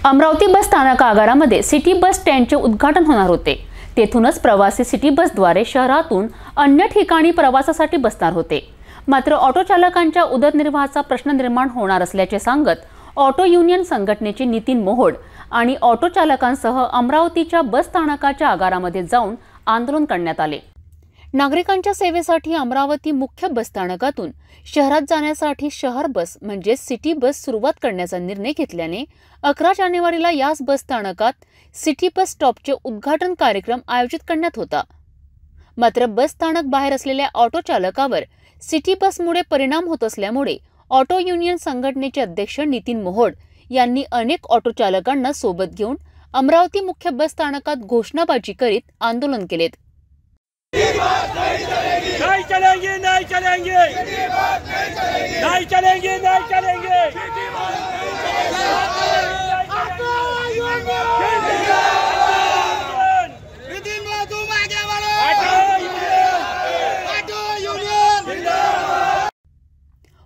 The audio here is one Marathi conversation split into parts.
अमरावती बस स्थानक आगारामध्ये सिटी बस स्टँडचे उद्घाटन होणार होते। तेथूनच प्रवासी सिटी बसद्वारे शहरातून अन्य ठिकाणी प्रवासासाठी बसणार होते। मात्र ऑटो चालकांच्या उदरनिर्वाहाचा प्रश्न निर्माण होणार असल्याचे सांगत ऑटो युनियन संघटनेचे नितीन मोहोड आणि ऑटो चालकांसह अमरावतीच्या बस स्थानकाच्या आगारामध्ये जाऊन आंदोलन करण्यात आले। नागरिकांच्या सेवेसाठी अमरावती मुख्य बस स्थानकातून शहरात जाण्यासाठी शहर बस म्हणजे सिटी बस सुरुवात करण्याचा निर्णय घेतल्याने 11 जानेवारीला याच बस स्थानकात सिटी बस स्टॉपचे उद्घाटन कार्यक्रम आयोजित करण्यात होता। मात्र बस स्थानक बाहेर असलेल्या ऑटो चालकावर सिटी बसमुळे परिणाम होत असल्यामुळे ऑटो युनियन संघटनेचे अध्यक्ष नितीन मोहोड यांनी अनेक ऑटो चालकांना सोबत घेऊन अमरावती मुख्य बस स्थानकात घोषणाबाजी करीत आंदोलन केलेत। नहीं चलेंगे, नहीं चलेंगे, नहीं चलेंगे, नहीं चलेंगे।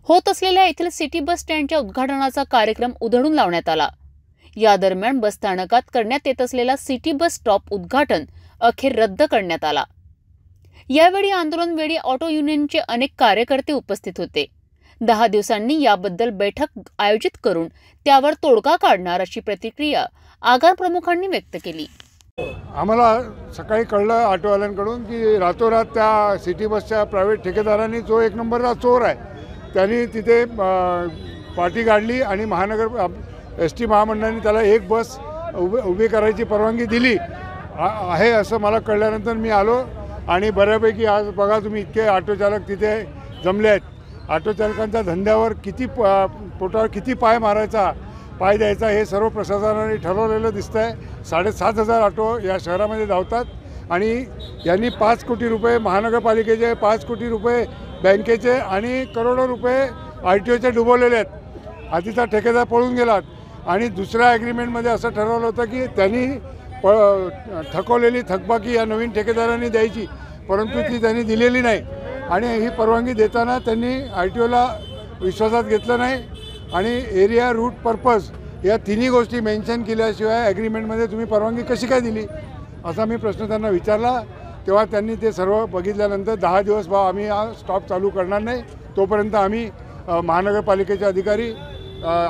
होत असलेल्या येथील सिटी बस स्टँडच्या उद्घाटनाचा कार्यक्रम उधळून लावण्यात आला। या दरम्यान बस स्थानकात करण्यात येत असलेला सिटी बस स्टॉप उद्घाटन अखेर रद्द करण्यात आला। यावेळी आंदोलनवेळी ऑटो युनियनचे अनेक कार्यकर्ते उपस्थित होते। 10 दिवसांनी याबद्दल बैठक आयोजित करून त्यावर तोडगा काढणार अशी प्रतिक्रिया आगार प्रमुखांनी व्यक्त केली। आम्हाला सकाळी कळलं ऑटोवाल्यांकडून की रातोरात त्या सिटी बसच्या प्रायव्हेट ठेकेदारांनी जो एक नंबरचा चोर आहे त्यांनी तिथे पार्टी काढली आणि महानगर एसटी महामंडळाने त्याला एक बस उभी करायची परवानगी दिली आहे असं मला कळल्यानंतर मी आलो आणि बऱ्यापैकी आज बघा तुम्ही इतके ऑटो चालक तिथे जमले आहेत। ऑटो चालकांच्या धंद्यावर किती पोटावर किती पाय मारायचा पाय द्यायचा हे सर्व प्रशासनाने ठरवलेलं दिसतंय। 7,500 ऑटो या शहरामध्ये धावतात आणि यांनी 5 कोटी रुपये महानगरपालिकेचे 5 कोटी रुपये बँकेचे आणि करोडो रुपये RTOचे डुबवलेले आहेत। आधीचा ठेकेदार पळून गेलात आणि दुसऱ्या ॲग्रीमेंटमध्ये असं ठरवलं होतं की त्यांनी थकवलेली थकबाकी या नवीन ठेकेदारांनी द्यायची, परंतु ती त्यांनी दिलेली नाही आणि ही परवानगी देताना त्यांनी RTOला विश्वासात घेतलं नाही आणि एरिया रूट पर्पज या तिन्ही गोष्टी मेन्शन केल्याशिवाय ॲग्रीमेंटमध्ये तुम्ही परवानगी कशी काय दिली असा मी प्रश्न त्यांना विचारला। तेव्हा त्यांनी ते सर्व बघितल्यानंतर 10 दिवस आम्ही हा स्टॉप चालू करणार नाही, तोपर्यंत आम्ही महानगरपालिकेचे अधिकारी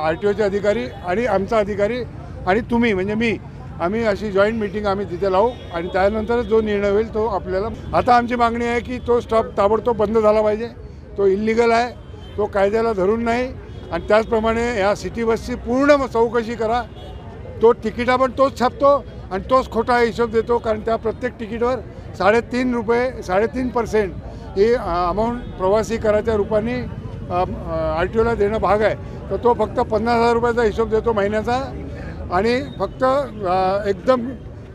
RTOचे अधिकारी आणि आमचा अधिकारी आणि तुम्ही म्हणजे मी आम्ही अशी जॉईंट मीटिंग आम्ही तिथे लावू आणि त्यानंतरच जो निर्णय होईल तो आपल्याला। आता आमची मागणी आहे की तो स्टॉप ताबडतोब बंद झाला पाहिजे, तो इल्लिगल आहे, तो कायद्याला धरून नाही आणि त्याचप्रमाणे या सिटी बसची पूर्ण चौकशी करा। तो तिकिटा पण तोच छापतो आणि तोच खोटा हिशोब देतो, कारण त्या प्रत्येक तिकीटवर 3.5 रुपये 3.5% ही अमाऊंट प्रवासी कराच्या रूपाने RTOला देणं भाग आहे। तर तो फक्त 50,000 रुपयाचा हिशोब देतो महिन्याचा आणि फक्त एकदम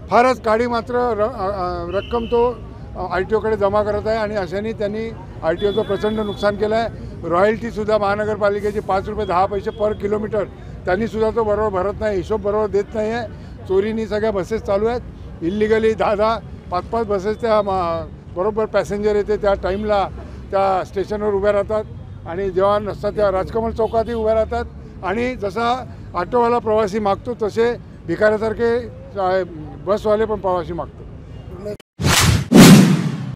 फारच काडी मात्र रक्कम तो RTOकडे जमा करत आहे आणि अशाने त्यांनी RTOचं प्रचंड नुकसान केलं आहे। रॉयल्टीसुद्धा महानगरपालिकेची 5 रुपये 10 पैसे पर किलोमीटर त्यांनीसुद्धा तो बरोबर भरत नाही, हिशोब बरोबर देत नाही आहे। चोरीनी सगळ्या बसेस चालू आहेत, इल्लिगली 10-10 5-5 बसेस त्या बरोबर पॅसेंजर येते त्या टाईमला त्या स्टेशनवर उभ्या राहतात आणि जेव्हा नसतात त्या राजकमल चौकातही उभ्या राहतात आणि जसा ऑटोवाला प्रवासी मागतो तसे भिकाऱ्यासारखे बसवाले पण प्रवासी मागतो।